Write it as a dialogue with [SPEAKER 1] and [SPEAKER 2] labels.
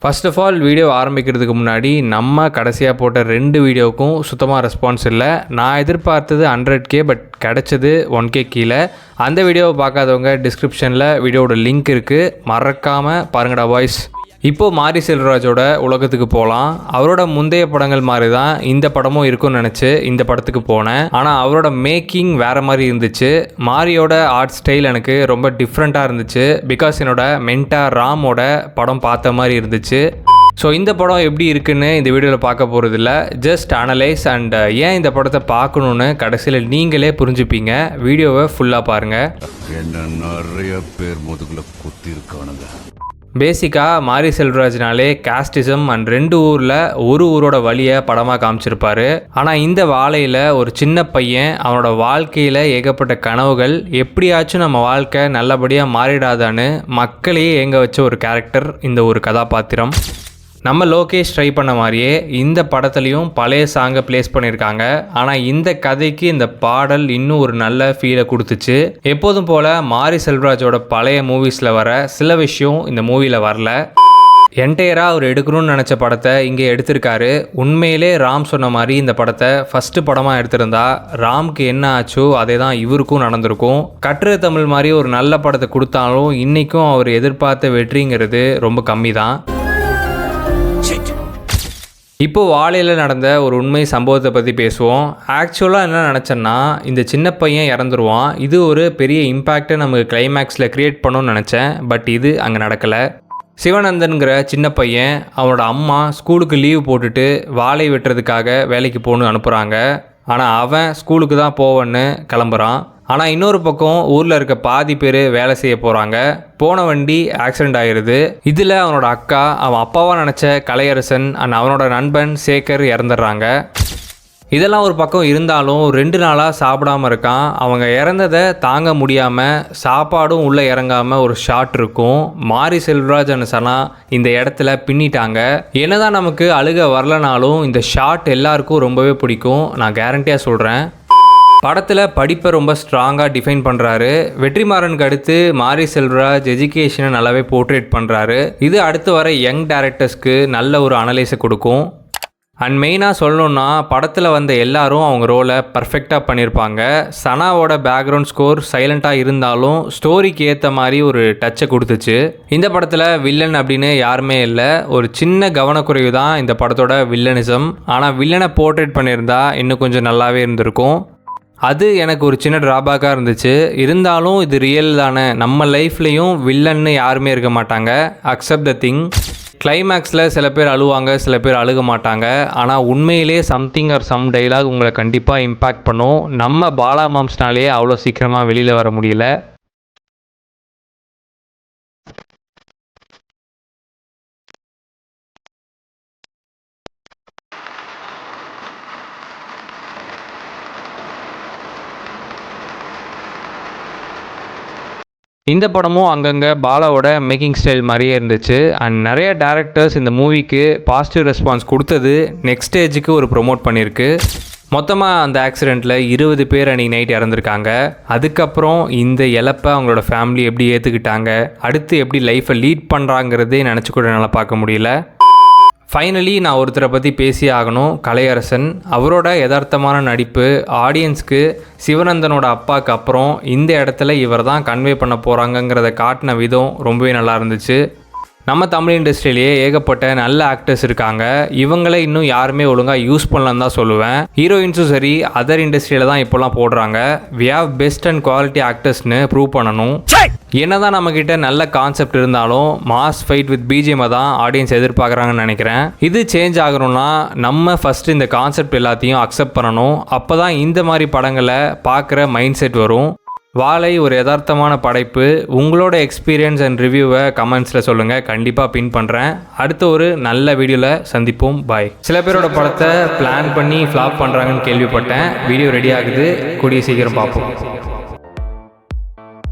[SPEAKER 1] First of all video ஆரம்பிக்கிறதுக்கு முன்னாடி நம்ம கடைசியாக போட்ட 2 வீடியோவுக்கும் சுத்தமாக ரெஸ்பான்ஸ் இல்லை. நான் எதிர்பார்த்தது 100K பட் கிடச்சது 1K கீழே. அந்த வீடியோவை பார்க்காதவங்க டிஸ்கிரிப்ஷனில் வீடியோவோட லிங்க் இருக்குது, மறக்காமல் பாருங்கடா வாய்ஸ். இப்போது மாரி செல்வராஜோட உலகத்துக்கு போகலாம். அவரோட முந்தைய படங்கள் மாதிரி தான் இந்த படமும் இருக்கும்னு நினச்சி இந்த படத்துக்கு போனேன். ஆனால் அவரோட மேக்கிங் வேறு மாதிரி இருந்துச்சு. மாரியோட ஆர்ட் ஸ்டைல் எனக்கு ரொம்ப டிஃப்ரெண்ட்டாக இருந்துச்சு. பிகாஸ் என்னோட மென்டார் ராமோட படம் பார்த்த மாதிரி இருந்துச்சு. ஸோ இந்த படம் எப்படி இருக்குன்னு இந்த வீடியோவில் பார்க்க போகிறதில்ல, ஜஸ்ட் அனலைஸ் அண்ட் ஏன் இந்த படத்தை பார்க்கணுன்னு கடைசியில் நீங்களே புரிஞ்சுப்பீங்க. வீடியோவை ஃபுல்லாக பாருங்கள்.
[SPEAKER 2] என்ன நிறைய பேர் முதுகுல குத்தி இருக்கானுங்க.
[SPEAKER 1] பேசிக்காக மாரி செல்வராஜ்னாலே காஸ்டிசம் அண்ட் 2 ஊரில் ஒரு ஊரோட வழியை படமாக காமிச்சிருப்பாரு. ஆனால் இந்த வாழையில் ஒரு சின்ன பையன் அவனோட வாழ்க்கையில் ஏகப்பட்ட கனவுகள், எப்படியாச்சும் நம்ம வாழ்க்கை நல்லபடியாக மாறிடாதான்னு மக்களையே ஏங்க வச்ச ஒரு கேரக்டர் இந்த ஒரு கதாபாத்திரம். நம்ம லோகேஷ் ட்ரை பண்ண மாதிரியே இந்த படத்துலையும் பழைய சாங்கை ப்ளேஸ் பண்ணியிருக்காங்க. ஆனால் இந்த கதைக்கு இந்த பாடல் இன்னும் ஒரு நல்ல ஃபீலை கொடுத்துச்சு. எப்போதும் போல் மாரி செல்வராஜோட பழைய மூவிஸில் வர சில விஷயம் இந்த மூவியில் வரல. என்டையராக அவர் எடுக்கணும்னு நினச்ச படத்தை இங்கே எடுத்திருக்காரு. உண்மையிலே ராம் சொன்ன மாதிரி இந்த படத்தை ஃபஸ்ட்டு படமாக எடுத்திருந்தா ராம்க்கு என்ன ஆச்சோ அதே தான் இவருக்கும் நடந்திருக்கும். கட்டுரை தமிழ் மாதிரி ஒரு நல்ல படத்தை கொடுத்தாலும் இன்றைக்கும் அவர் எதிர்பார்த்த வெற்றிங்கிறது ரொம்ப கம்மி தான். இப்போது வாழையில் நடந்த ஒரு உண்மை சம்பவத்தை பற்றி பேசுவோம். ஆக்சுவலாக என்ன நினச்சேன்னா, இந்த சின்ன பையன் இறந்துருவான், இது ஒரு பெரிய இம்பேக்டை நமக்கு கிளைமேக்ஸில் க்ரியேட் பண்ணணும்னு நினச்சேன். பட் இது அங்கே நடக்கலை. சிவனந்தன்கிற சின்ன பையன் அவனோட அம்மா ஸ்கூலுக்கு லீவ் போட்டுட்டு வாழை வெட்டுறதுக்காக வேலைக்கு போகணுன்னு அனுப்புகிறாங்க. ஆனால் அவன் ஸ்கூலுக்கு தான் போவன்னு கிளம்புறான். ஆனால் இன்னொரு பக்கம் ஊரில் இருக்க பாதி பேர் வேலை செய்ய போகிறாங்க. போன வண்டி ஆக்சிடெண்ட் ஆகிடுது. இதில் அவனோட அக்கா, அவன் அப்பாவாக நினச்ச கலையரசன் அண்ட் அவனோட நண்பன் சேகர் இறந்துடுறாங்க. இதெல்லாம் ஒரு பக்கம் இருந்தாலும் 2 நாளாக சாப்பிடாமல் இருக்கான். அவங்க இறந்ததை தாங்க முடியாமல் சாப்பாடும் உள்ளே இறங்காமல் ஒரு ஷாட் இருக்கும். மாரி செல்வராஜ் அண்ட் சனா இந்த இடத்துல பின்னிட்டாங்க. என்னதான் நமக்கு அழுக வரலனாலும் இந்த ஷாட் எல்லாருக்கும் ரொம்பவே பிடிக்கும், நான் கேரண்டியாக சொல்கிறேன். படத்தில் படிப்பை ரொம்ப ஸ்ட்ராங்காக டிஃபைன் பண்ணுறாரு. வெற்றிமாறனுக்கு அடுத்து மாரி செல்வராஜ் எஜுகேஷனை நல்லாவே போர்ட்ரேட் பண்ணுறாரு. இது அடுத்து வர யங் டேரக்டர்ஸ்க்கு நல்ல ஒரு அனலைஸை கொடுக்கும். அண்ட் மெயினாக சொல்லணுன்னா படத்தில் வந்த எல்லாரும் அவங்க ரோலை பர்ஃபெக்டாக பண்ணியிருப்பாங்க. சனாவோட பேக்ரவுண்ட் ஸ்கோர் சைலண்ட்டாக இருந்தாலும் ஸ்டோரிக்கு ஏற்ற மாதிரி ஒரு டச்சை கொடுத்துச்சு. இந்த படத்தில் வில்லன் அப்படின்னு யாருமே இல்லை. ஒரு சின்ன கவனக்குறைவு தான் இந்த படத்தோட வில்லனிசம். ஆனால் வில்லனை போர்ட்ரேட் பண்ணியிருந்தா இன்னும் கொஞ்சம் நல்லாவே இருந்திருக்கும். அது எனக்கு ஒரு சின்ன ட்ராபேக்காக இருந்துச்சு. இருந்தாலும் இது ரியல் தானே, நம்ம லைஃப்லேயும் வில்லன்னு யாருமே இருக்க மாட்டாங்க. Accept the thing. கிளைமேக்ஸில் சில பேர் அழுவாங்க, சில பேர் அழுக மாட்டாங்க. ஆனால் உண்மையிலே சம்திங் ஆர் சம் டைலாக் உங்களை கண்டிப்பாக இம்பேக்ட் பண்ணும். நம்ம பாலா மாம்ஸ்னாலே அவ்வளோ சீக்கிரமாக வெளியில் வர முடியல. இந்த படமும் அங்கங்கே பாலாவோட மேக்கிங் ஸ்டைல் மாதிரியே இருந்துச்சு. அண்ட் நிறைய டேரக்டர்ஸ் இந்த மூவிக்கு பாசிட்டிவ் ரெஸ்பான்ஸ் கொடுத்தது நெக்ஸ்ட் ஸ்டேஜுக்கு ஒரு ப்ரொமோட் பண்ணியிருக்கு. மொத்தமாக அந்த ஆக்சிடெண்ட்டில் 20 பேர் அன்றைக்கி நைட் இறந்துருக்காங்க. அதுக்கப்புறம் இந்த இழப்பை அவங்களோட ஃபேமிலி எப்படி ஏற்றுக்கிட்டாங்க, அடுத்து எப்படி லைஃப்பை லீட் பண்ணுறாங்கிறதே நினச்சி கூட என்னால் பார்க்க முடியல. ஃபைனலி நான் ஒருத்தரை பற்றி பேசி ஆகணும், கலையரசன். அவரோட யதார்த்தமான நடிப்பு ஆடியன்ஸ்க்கு சிவனந்தனோட அப்பாவுக்கு அப்புறம் இந்த இடத்துல இவர் தான் கன்வே பண்ண போகிறாங்கங்கிறத காட்டின விதம் ரொம்பவே நல்லா இருந்துச்சு. நம்ம தமிழ் இண்டஸ்ட்ரியிலேயே ஏகப்பட்ட நல்ல ஆக்டர்ஸ் இருக்காங்க. இவங்களே இன்னும் யாருமே ஒழுங்காக யூஸ் பண்ணலன்னு தான் சொல்லுவேன். ஹீரோயின்ஸும் சரி அதர் இண்டஸ்ட்ரியில் தான் இப்போலாம் போடுறாங்க. We have best and quality ஆக்டர்ஸ்னு ப்ரூவ் பண்ணணும். என்னதான் நம்மக்கிட்ட நல்ல கான்செப்ட் இருந்தாலும் மாஸ் ஃபைட் வித் பிஜிஎம் தான் ஆடியன்ஸ் எதிர்பார்க்குறாங்கன்னு நினைக்கிறேன். இது சேஞ்ச் ஆகணும்னா நம்ம ஃபஸ்ட்டு இந்த கான்செப்ட் எல்லாத்தையும் அக்செப்ட் பண்ணணும். அப்போ தான் இந்த மாதிரி படங்களை பார்க்குற மைண்ட் செட் வரும். வாழை ஒரு யதார்த்தமான படைப்பு. உங்களோட எக்ஸ்பீரியன்ஸ் அண்ட் ரிவ்யூவை கமெண்ட்ஸில் சொல்லுங்கள், கண்டிப்பாக பின் பண்ணுறேன். அடுத்த ஒரு நல்ல வீடியோவில் சந்திப்போம். பாய். சில பேரோட படத்தை பிளான் பண்ணி ஃப்ளாப் பண்ணுறாங்கன்னு கேள்விப்பட்டேன். வீடியோ ரெடி ஆகுது, கூடிய சீக்கிரம் பார்ப்போம்.